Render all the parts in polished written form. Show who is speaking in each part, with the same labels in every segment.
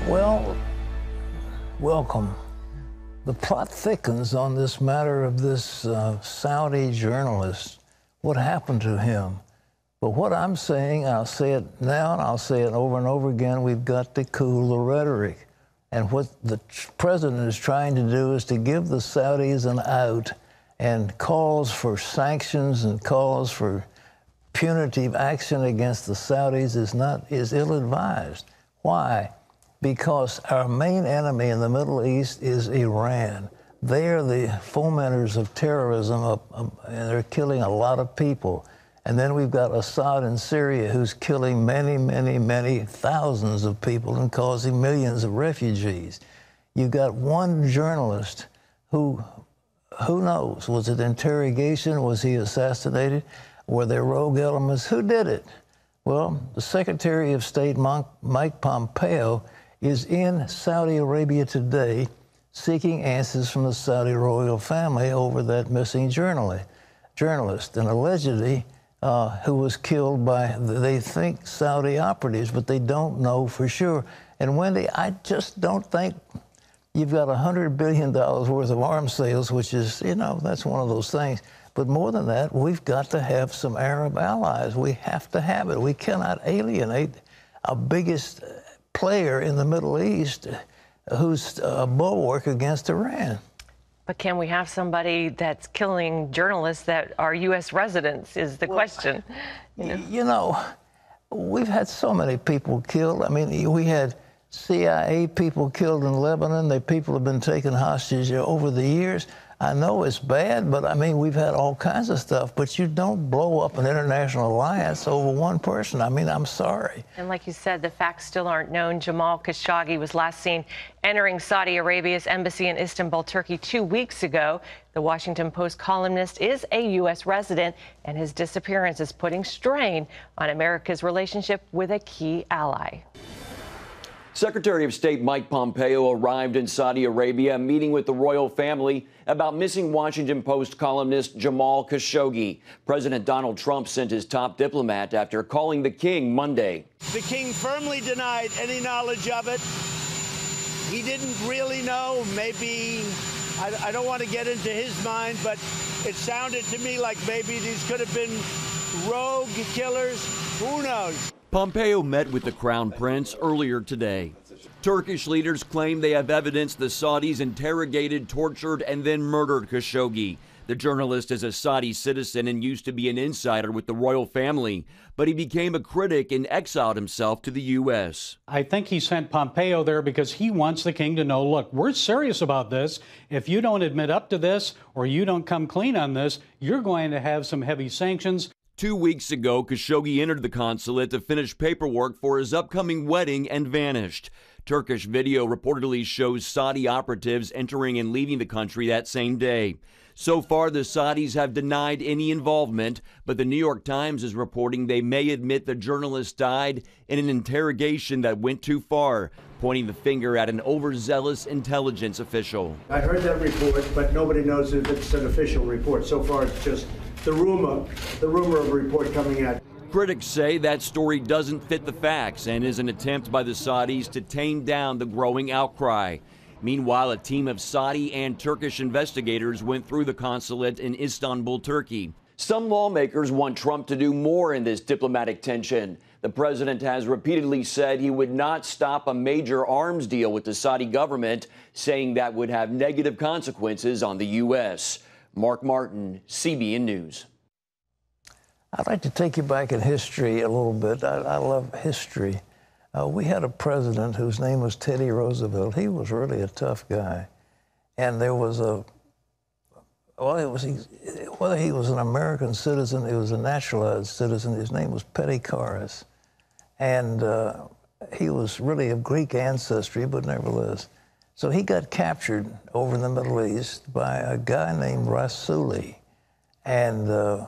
Speaker 1: Well, welcome. The plot thickens on this matter of this Saudi journalist. What happened to him? But what I'm saying, I'll say it now and I'll say it over and over again, we've got to cool the rhetoric. And what the president is trying to do is to give the Saudis an out, and calls for sanctions and calls for punitive action against the Saudis is ill-advised. Why? Because our main enemy in the Middle East is Iran. They are the fomenters of terrorism, and they're killing a lot of people. And then we've got Assad in Syria, who's killing many, many, many thousands of people and causing millions of refugees. You've got one journalist who knows? Was it interrogation? Was he assassinated? Were there rogue elements? Who did it? Well, the Secretary of State, Mike Pompeo, is in Saudi Arabia today seeking answers from the Saudi royal family over that missing journalist, and allegedly who was killed by, they think, Saudi operatives, but they don't know for sure. And Wendy, I just don't think you've got $100 billion worth of arms sales, which is, you know, that's one of those things. But more than that, we've got to have some Arab allies. We have to have it. We cannot alienate our biggest player in the Middle East who's a bulwark against Iran. But
Speaker 2: can we have somebody that's killing journalists that are U.S. residents is the question.
Speaker 1: You know, we've had so many people killed. I mean, we had CIA people killed in Lebanon. People have been taken hostage over the years. I know it's bad, but I mean, we've had all kinds of stuff. But you don't blow up an international alliance over one person. I mean, I'm sorry.
Speaker 2: And like you said, the facts still aren't known. Jamal Khashoggi was last seen entering Saudi Arabia's embassy in Istanbul, Turkey, 2 weeks ago. The Washington Post columnist is a U.S. resident, and his disappearance is putting strain on America's relationship with a key ally.
Speaker 3: Secretary of State Mike Pompeo arrived in Saudi Arabia, meeting with the royal family about missing Washington Post columnist Jamal Khashoggi. President Donald Trump sent his top diplomat after calling the king Monday.
Speaker 4: The king firmly denied any knowledge of it. He didn't really know. Maybe, I don't want to get into his mind, but it sounded to me like maybe these could have been rogue killers. Who knows?
Speaker 3: Pompeo met with the Crown Prince earlier today. Turkish leaders claim they have evidence the Saudis interrogated, tortured, and then murdered Khashoggi. The journalist is a Saudi citizen and used to be an insider with the royal family, but he became a critic and exiled himself to the U.S.
Speaker 5: I think he sent Pompeo there because he wants the king to know, look, we're serious about this. If you don't admit up to this or you don't come clean on this, you're going to have some heavy sanctions.
Speaker 3: 2 weeks ago, Khashoggi entered the consulate to finish paperwork for his upcoming wedding and vanished. Turkish video reportedly shows Saudi operatives entering and leaving the country that same day. So far, the Saudis have denied any involvement, but the New York Times is reporting they may admit the journalist died in an interrogation that went too far, pointing the finger at an overzealous intelligence official.
Speaker 6: I heard that report, but nobody knows if it's an official report. So far, it's just the rumor of a report coming out.
Speaker 3: Critics say that story doesn't fit the facts and is an attempt by the Saudis to tame down the growing outcry. Meanwhile, a team of Saudi and Turkish investigators went through the consulate in Istanbul, Turkey. Some lawmakers want Trump to do more in this diplomatic tension. The president has repeatedly said he would not stop a major arms deal with the Saudi government, saying that would have negative consequences on the U.S. Mark Martin, CBN News.
Speaker 1: I'd like to take you back in history a little bit. I love history. We had a president whose name was Teddy Roosevelt. He was really a tough guy. And there was whether he was an American citizen, he was a naturalized citizen. His name was Petty Karras. And he was really of Greek ancestry, but nevertheless. So he got captured over in the Middle East by a guy named Rassouli. And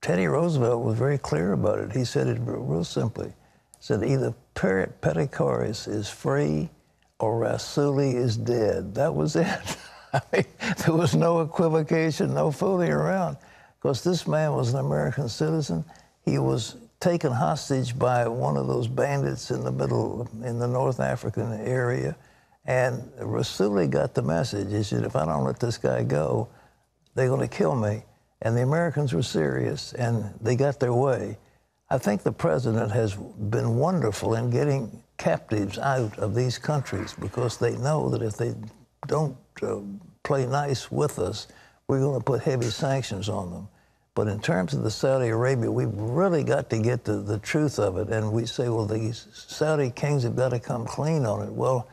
Speaker 1: Teddy Roosevelt was very clear about it. He said it real simply. He said either Petty Karras is free or Rassouli is dead. That was it. I mean, there was no equivocation, no fooling around. Because this man was an American citizen. He was taken hostage by one of those bandits in the North African area. And Rasooli got the message. He said, if I don't let this guy go, they're going to kill me. And the Americans were serious, and they got their way. I think the president has been wonderful in getting captives out of these countries, because they know that if they don't play nice with us, we're going to put heavy sanctions on them. But in terms of the Saudi Arabia, we've really got to get to the truth of it. And we say, well, these Saudi kings have got to come clean on it. Well,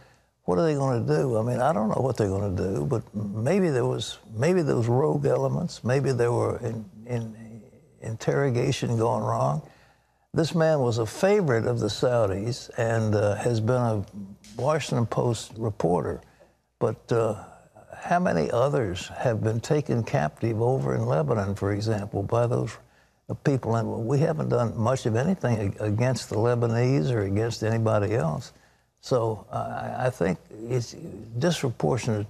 Speaker 1: what are they going to do? I mean, I don't know what they're going to do, but maybe there was rogue elements. Maybe there were interrogation going wrong. This man was a favorite of the Saudis and has been a Washington Post reporter. But how many others have been taken captive over in Lebanon, for example, by those people? And we haven't done much of anything against the Lebanese or against anybody else. So I think it's disproportionate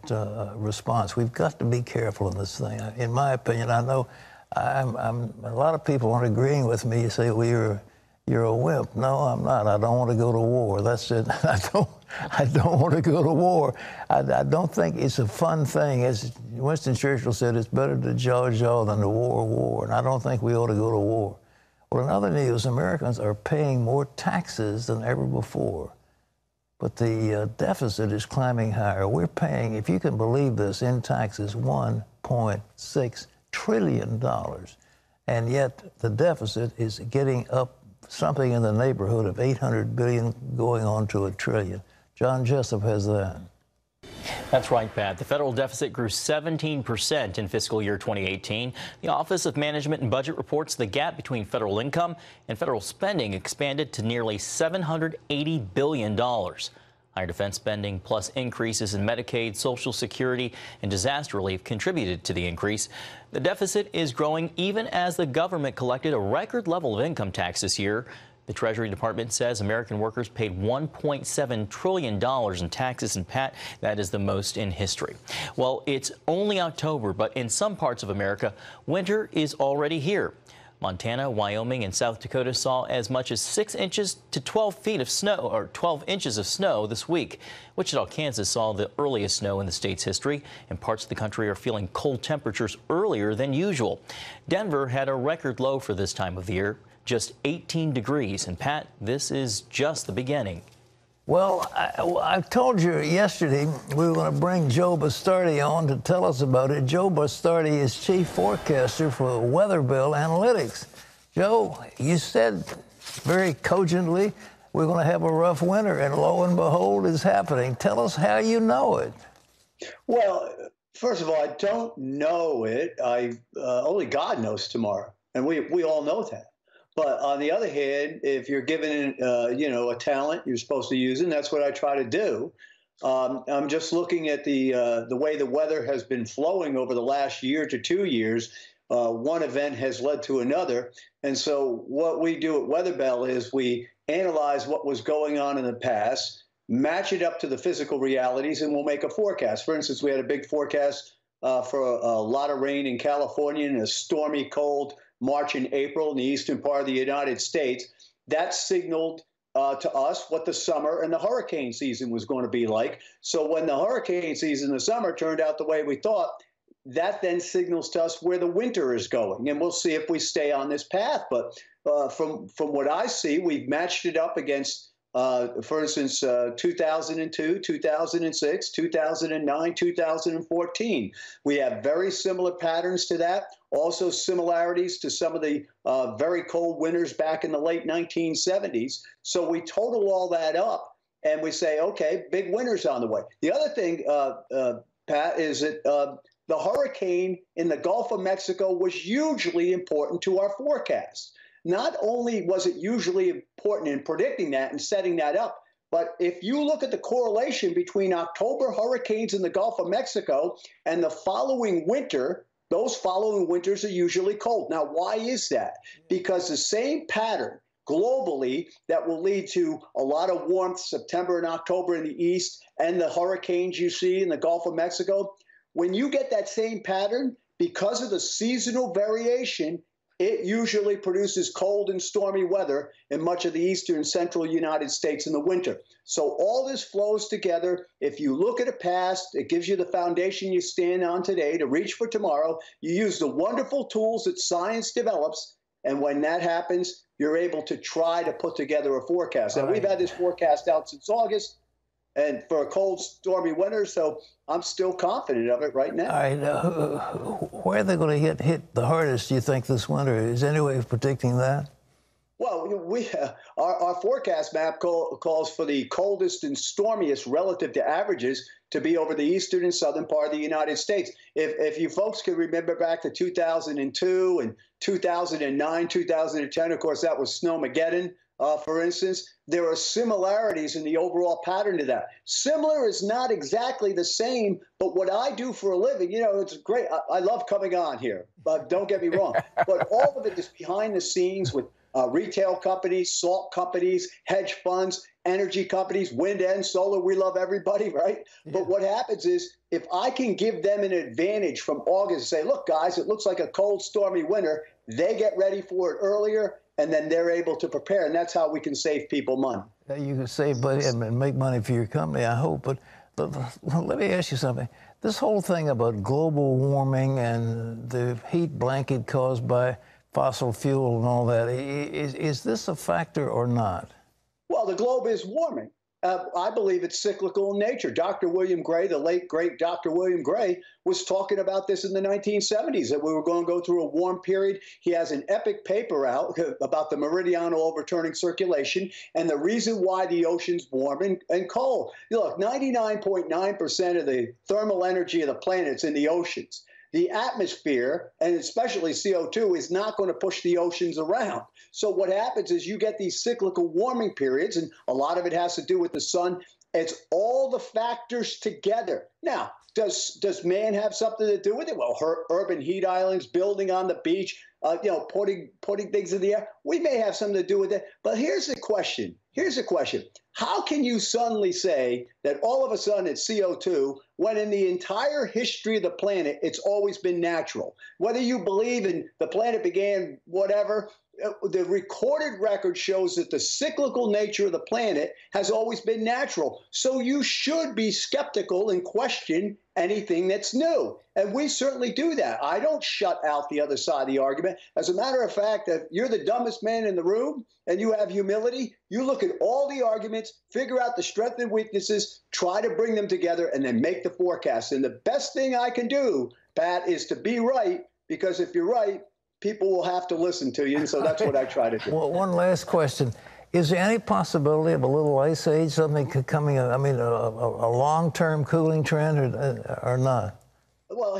Speaker 1: response. We've got to be careful in this thing. In my opinion, I know a lot of people aren't agreeing with me. You say, well, you're a wimp. No, I'm not. I don't want to go to war. That's it. I don't want to go to war. I don't think it's a fun thing. As Winston Churchill said, it's better to jaw than to war. And I don't think we ought to go to war. Well, in other news, Americans are paying more taxes than ever before. But the deficit is climbing higher. We're paying, if you can believe this, in taxes $1.6 trillion. And yet the deficit is getting up something in the neighborhood of $800 billion going on to $1 trillion. John Jessup has that.
Speaker 7: That's right, Pat. The federal deficit grew 17% in fiscal year 2018. The Office of Management and Budget reports the gap between federal income and federal spending expanded to nearly $780 billion. Higher defense spending plus increases in Medicaid, Social Security, and disaster relief contributed to the increase. The deficit is growing even as the government collected a record level of income tax this year. The Treasury Department says American workers paid $1.7 trillion in taxes, and Pat, that is the most in history. Well, it's only October, but in some parts of America, winter is already here. Montana, Wyoming, and South Dakota saw as much as 6 inches to 12 feet of snow, or 12 inches of snow this week. Wichita, Kansas saw the earliest snow in the state's history, and parts of the country are feeling cold temperatures earlier than usual. Denver had a record low for this time of the year, just 18 degrees. And Pat, this is just the beginning.
Speaker 1: Well, I told you yesterday we were going to bring Joe Bastardi on to tell us about it. Joe Bastardi is chief forecaster for Weatherbill Analytics. Joe, you said very cogently we're going to have a rough winter, and lo and behold, it's happening. Tell us how you know it.
Speaker 6: Well, first of all, I don't know it. Only God knows tomorrow, and we all know that. But on the other hand, if you're given, a talent, you're supposed to use it, and that's what I try to do. I'm just looking at the way the weather has been flowing over the last year to 2 years. One event has led to another. And so what we do at Weatherbell is we analyze what was going on in the past, match it up to the physical realities, and we'll make a forecast. For instance, we had a big forecast for a lot of rain in California and a stormy cold March and April in the eastern part of the United States. That signaled to us what the summer and the hurricane season was going to be like. So when the hurricane season in the summer turned out the way we thought, that then signals to us where the winter is going. And we'll see if we stay on this path. But from what I see, we've matched it up against, for instance, 2002, 2006, 2009, 2014. We have very similar patterns to that. Also similarities to some of the very cold winters back in the late 1970s. So we total all that up and we say, okay, big winter's on the way. The other thing, Pat, is that the hurricane in the Gulf of Mexico was hugely important to our forecast. Not only was it hugely important in predicting that and setting that up, but if you look at the correlation between October hurricanes in the Gulf of Mexico and the following winter, those following winters are usually cold. Now, why is that? Because the same pattern globally that will lead to a lot of warmth September and October in the east and the hurricanes you see in the Gulf of Mexico, when you get that same pattern, because of the seasonal variation, it usually produces cold and stormy weather in much of the eastern and central United States in the winter. So all this flows together. If you look at the past, it gives you the foundation you stand on today to reach for tomorrow. You use the wonderful tools that science develops, and when that happens, you're able to try to put together a forecast. And we've had this forecast out since August, and for a cold, stormy winter, so I'm still confident of it right now.
Speaker 1: All right, where are they going to hit the hardest, do you think, this winter? Is there any way of predicting that?
Speaker 6: Well, our forecast map calls for the coldest and stormiest relative to averages to be over the eastern and southern part of the United States. If you folks can remember back to 2002 and 2009, 2010, of course, that was Snowmageddon, for instance. There are similarities in the overall pattern to that. Similar is not exactly the same, but what I do for a living, you know, it's great. I love coming on here, but don't get me wrong. But all of it is behind the scenes with retail companies, salt companies, hedge funds, energy companies, wind and solar. We love everybody, right? Yeah. But what happens is if I can give them an advantage from August and say, look, guys, it looks like a cold, stormy winter, they get ready for it earlier, and then they're able to prepare. And that's how we can save people money.
Speaker 1: You can save money and make money for your company, I hope. But let me ask you something. This whole thing about global warming and the heat blanket caused by fossil fuel and all that, is this a factor or not?
Speaker 6: Well, the globe is warming. I believe it's cyclical in nature. Dr. William Gray, the late, great Dr. William Gray, was talking about this in the 1970s, that we were going to go through a warm period. He has an epic paper out about the meridional overturning circulation and the reason why the ocean's warm and cold. Look, 99.9% of the thermal energy of the planet's in the oceans. The atmosphere, and especially CO2, is not going to push the oceans around. So what happens is you get these cyclical warming periods, and a lot of it has to do with the sun. It's all the factors together. Now, does man have something to do with it? Well, urban heat islands, building on the beach, putting things in the air. We may have something to do with it. But here's the question. How can you suddenly say that all of a sudden it's CO2 when in the entire history of the planet, it's always been natural? Whether you believe in the planet began whatever, the recorded record shows that the cyclical nature of the planet has always been natural. So you should be skeptical and question anything that's new. And we certainly do that. I don't shut out the other side of the argument. As a matter of fact, if you're the dumbest man in the room and you have humility, you look at all the arguments, figure out the strengths and weaknesses, try to bring them together, and then make the forecast. And the best thing I can do, Pat, is to be right, because if you're right, people will have to listen to you, and so that's what I try to do.
Speaker 1: Well, one last question. Is there any possibility of a little ice age, something coming, I mean, a long-term cooling trend or not?
Speaker 6: Well,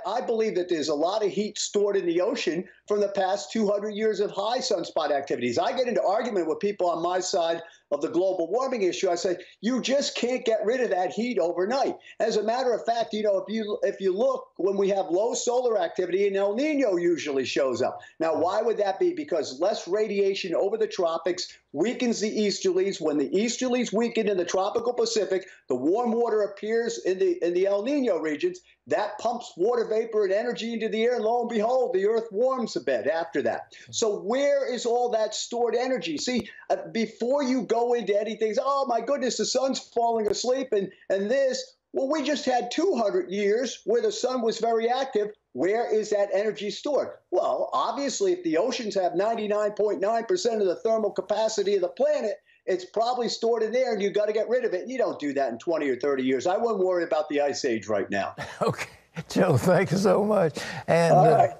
Speaker 6: I believe that there's a lot of heat stored in the ocean from the past 200 years of high sunspot activities. I get into argument with people on my side of the global warming issue. I say, you just can't get rid of that heat overnight. As a matter of fact, if you look, when we have low solar activity, an El Nino usually shows up. Now, why would that be? Because less radiation over the tropics weakens the easterlies. When the easterlies weaken in the tropical Pacific, the warm water appears in the El Nino regions. That pumps water vapor and energy into the air, and lo and behold, the earth warms a bit after that. So where is all that stored energy? See, before you go into anything, oh my goodness, the sun's falling asleep and this. Well, we just had 200 years where the sun was very active. Where is that energy stored? Well, obviously, if the oceans have 99.9% of the thermal capacity of the planet, it's probably stored in there, and you've got to get rid of it. You don't do that in 20 or 30 years. I wouldn't worry about the ice age right now.
Speaker 1: Okay. Joe, thank you so much. And
Speaker 6: all right.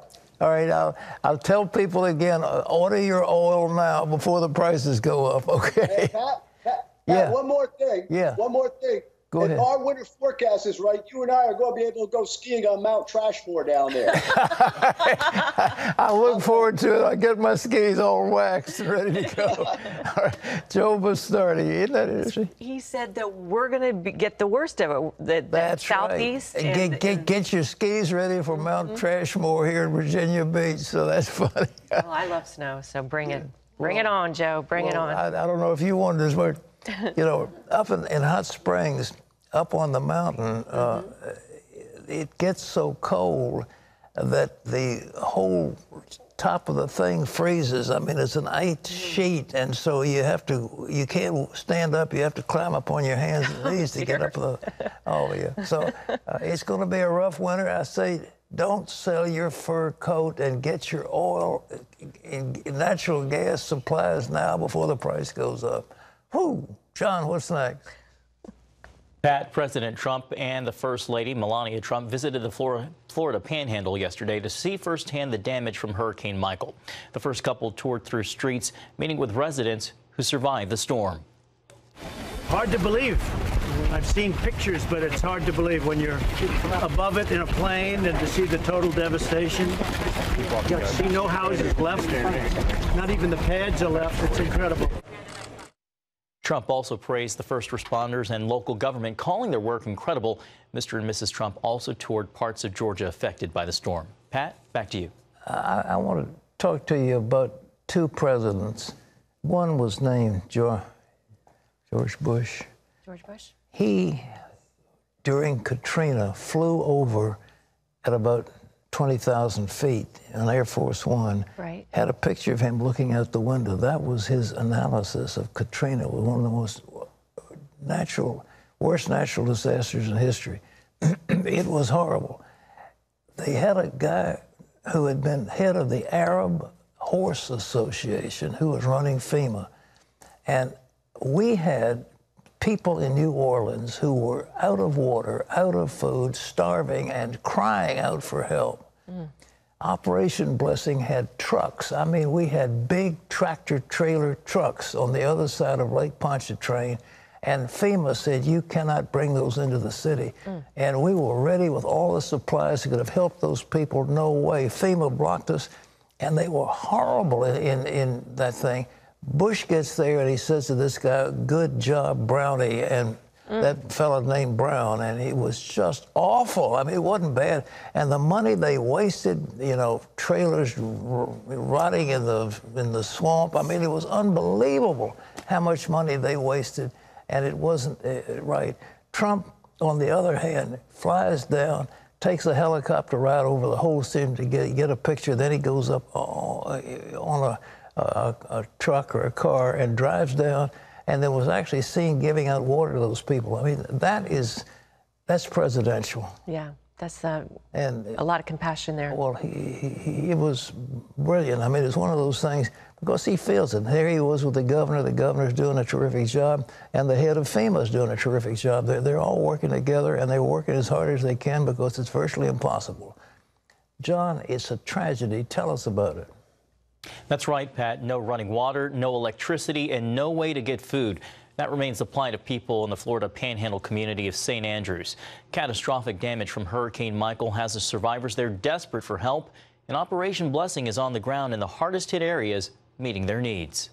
Speaker 1: All right, I'll tell people again, order your oil now before the prices go up, okay?
Speaker 6: Hey, Pat, one more thing.
Speaker 1: Yeah.
Speaker 6: One more thing.
Speaker 1: Go ahead.
Speaker 6: If our winter forecast is right, you and I are going to be able to go skiing on Mount Trashmore down there.
Speaker 1: I look forward to it. I get my skis all waxed and ready to go. All right. Joe Bastardi, isn't that interesting?
Speaker 2: He said that we're going to get the worst of it,
Speaker 1: That's
Speaker 2: southeast.
Speaker 1: Right. And get your skis ready for Mount Trashmore here in Virginia Beach, so that's funny.
Speaker 2: Well, I love snow, so bring it. Bring it on, Joe. Bring it on.
Speaker 1: I don't know if you wanted this word. Up in Hot Springs, up on the mountain, it gets so cold that the whole top of the thing freezes. I mean, it's an ice sheet, and so you can't stand up. You have to climb up on your hands and knees to get up the. Oh yeah. So it's going to be a rough winter. I say, don't sell your fur coat and get your oil and natural gas supplies now before the price goes up. Whew. John, what's next?
Speaker 7: Pat, President Trump and the First Lady, Melania Trump, visited the Florida Panhandle yesterday to see firsthand the damage from Hurricane Michael. The first couple toured through streets, meeting with residents who survived the storm.
Speaker 4: Hard to believe. I've seen pictures, but it's hard to believe when you're above it in a plane and to see the total devastation. You see no houses left. Not even the pads are left. It's incredible.
Speaker 7: Trump also praised the first responders and local government, calling their work incredible. Mr. and Mrs. Trump also toured parts of Georgia affected by the storm. Pat, back to you.
Speaker 1: I want to talk to you about two presidents. One was named George Bush.
Speaker 2: George Bush?
Speaker 1: He, during Katrina, flew over at about 20,000 feet on Air Force One.
Speaker 2: Right.
Speaker 1: Had a picture of him looking out the window. That was his analysis of Katrina. It was one of the most worst natural disasters in history. It was horrible. They had a guy who had been head of the Arab Horse Association who was running FEMA. And we had people in New Orleans who were out of water, out of food, starving, and crying out for help. Operation Blessing had trucks. I mean, we had big tractor-trailer trucks on the other side of Lake Pontchartrain, and FEMA said, you cannot bring those into the city. And we were ready with all the supplies that could have helped those people. No way. FEMA blocked us, and they were horrible in that thing. Bush gets there and he says to this guy, good job, Brownie, and that fellow named Brown, and he was just awful. I mean, it wasn't bad. And the money they wasted, you know, trailers rotting in the swamp. I mean, it was unbelievable how much money they wasted, and it wasn't right. Trump, on the other hand, flies down, takes a helicopter ride over the whole city to get a picture. Then he goes up on a truck or a car and drives down, and then was actually seen giving out water to those people. I mean, that's presidential.
Speaker 2: Yeah, that's a lot of compassion there.
Speaker 1: Well, he was brilliant. I mean, it's one of those things, because he feels it. There he was with the governor. The governor's doing a terrific job, and the head of FEMA is doing a terrific job. They're all working together, and they're working as hard as they can because it's virtually impossible. John, it's a tragedy. Tell us about it.
Speaker 7: That's right, Pat. No running water, no electricity, and no way to get food. That remains the plight of people in the Florida Panhandle community of St. Andrews. Catastrophic damage from Hurricane Michael has the survivors there desperate for help, and Operation Blessing is on the ground in the hardest hit areas, meeting their needs.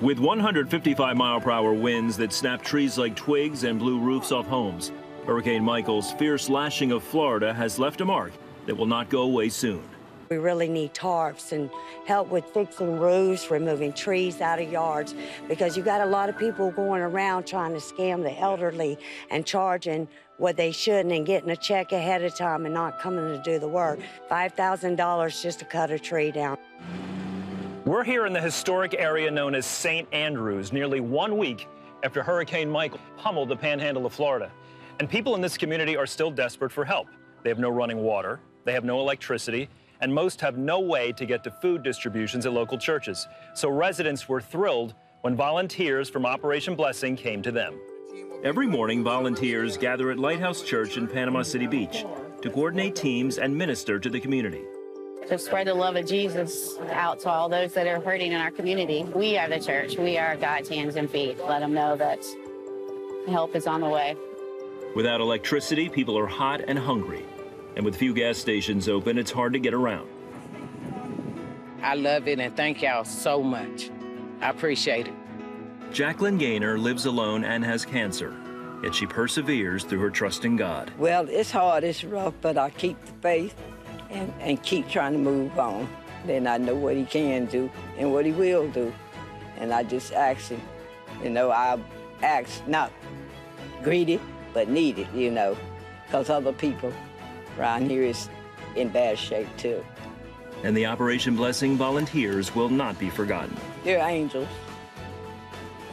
Speaker 8: With 155-mile-per-hour winds that snap trees like twigs and blew roofs off homes, Hurricane Michael's fierce lashing of Florida has left a mark that will not go away soon.
Speaker 9: We really need tarps and help with fixing roofs, removing trees out of yards, because you got a lot of people going around trying to scam the elderly and charging what they shouldn't and getting a check ahead of time and not coming to do the work. $5,000 just to cut a tree down.
Speaker 10: We're here in the historic area known as St. Andrews, nearly 1 week after Hurricane Michael pummeled the panhandle of Florida. And people in this community are still desperate for help. They have no running water, they have no electricity, and most have no way to get to food distributions at local churches. So residents were thrilled when volunteers from Operation Blessing came to them.
Speaker 8: Every morning, volunteers gather at Lighthouse Church in Panama City Beach to coordinate teams and minister to the community.
Speaker 11: To spread the love of Jesus out to all those that are hurting in our community. We are the church. We are God's hands and feet. Let them know that help is on the way.
Speaker 8: Without electricity, people are hot and hungry. And with few gas stations open, it's hard to get around.
Speaker 12: I love it, and thank y'all so much. I appreciate it.
Speaker 8: Jacqueline Gaynor lives alone and has cancer, yet she perseveres through her trust in God.
Speaker 13: Well, it's hard, it's rough, but I keep the faith and keep trying to move on. Then I know what he can do and what he will do. And I just ask him, you know, I ask not greedy, but needed, you know, because other people around here is in bad shape too.
Speaker 8: And the Operation Blessing volunteers will not be forgotten.
Speaker 13: They're angels.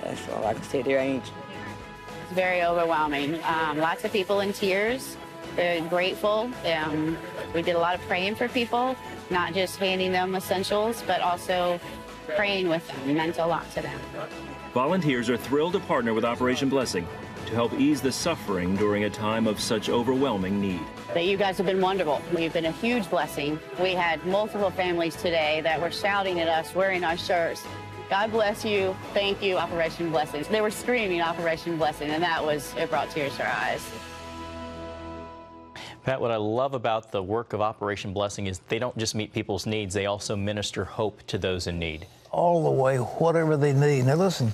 Speaker 13: That's all I can say. They're angels.
Speaker 11: It's very overwhelming. Lots of people in tears. They're grateful. We did a lot of praying for people, not just handing them essentials, but also praying with them. It meant a lot to them.
Speaker 8: Volunteers are thrilled to partner with Operation Blessing to help ease the suffering during a time of such overwhelming need.
Speaker 11: But you guys have been wonderful. You've been a huge blessing. We had multiple families today that were shouting at us, wearing our shirts. God bless you. Thank you, Operation Blessing. They were screaming Operation Blessing, and it brought tears to our eyes.
Speaker 7: Pat, what I love about the work of Operation Blessing is they don't just meet people's needs, they also minister hope to those in need.
Speaker 1: All the way, whatever they need. Now listen,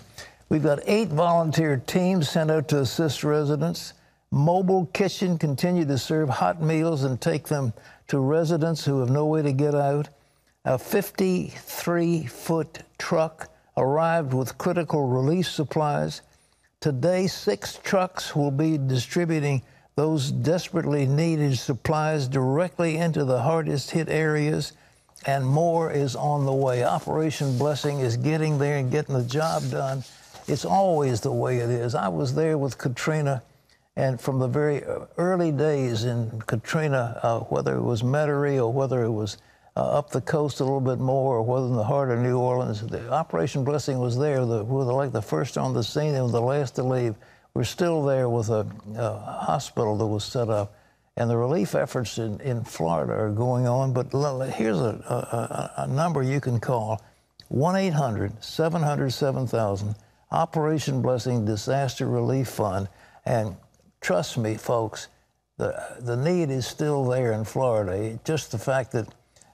Speaker 1: we've got 8 volunteer teams sent out to assist residents. Mobile kitchen continue to serve hot meals and take them to residents who have no way to get out. A 53-foot truck arrived with critical relief supplies. Today, 6 trucks will be distributing those desperately needed supplies directly into the hardest hit areas, and more is on the way. Operation Blessing is getting there and getting the job done. It's always the way it is. I was there with Katrina, and from the very early days in Katrina, whether it was Metairie or whether it was up the coast a little bit more, or whether in the heart of New Orleans, the Operation Blessing was there. We were like the first on the scene and the last to leave. We're still there with a hospital that was set up, and the relief efforts in Florida are going on. But here's a number you can call, 1-800-700-7000, Operation Blessing Disaster Relief Fund. And trust me, folks, the need is still there in Florida. Just the fact that,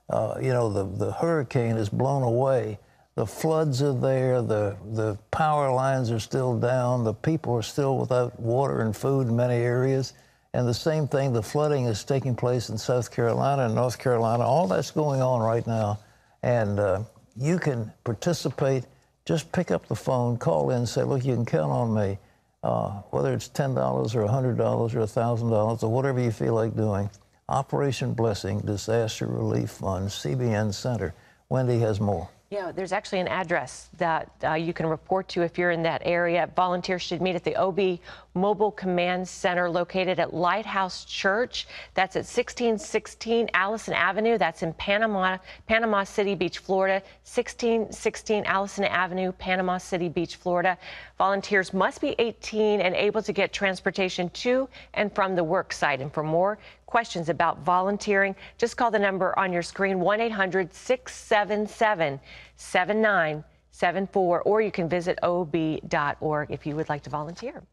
Speaker 1: the hurricane is blown away. The floods are there, the power lines are still down, the people are still without water and food in many areas. And the same thing, the flooding is taking place in South Carolina and North Carolina. All that's going on right now. And you can participate. Just pick up the phone, call in, say, look, you can count on me. Whether it's $10 or $100 or $1,000 or whatever you feel like doing. Operation Blessing Disaster Relief Fund, CBN Center. Wendy has more.
Speaker 2: Yeah, there's actually an address that you can report to if you're in that area. Volunteers should meet at the OB Mobile Command Center located at Lighthouse Church. That's at 1616 Allison Avenue. That's in Panama City Beach, Florida. 1616 Allison Avenue, Panama City Beach, Florida. Volunteers must be 18 and able to get transportation to and from the work site. And for more questions about volunteering, just call the number on your screen, 1-800-677-7974, or you can visit ob.org if you would like to volunteer.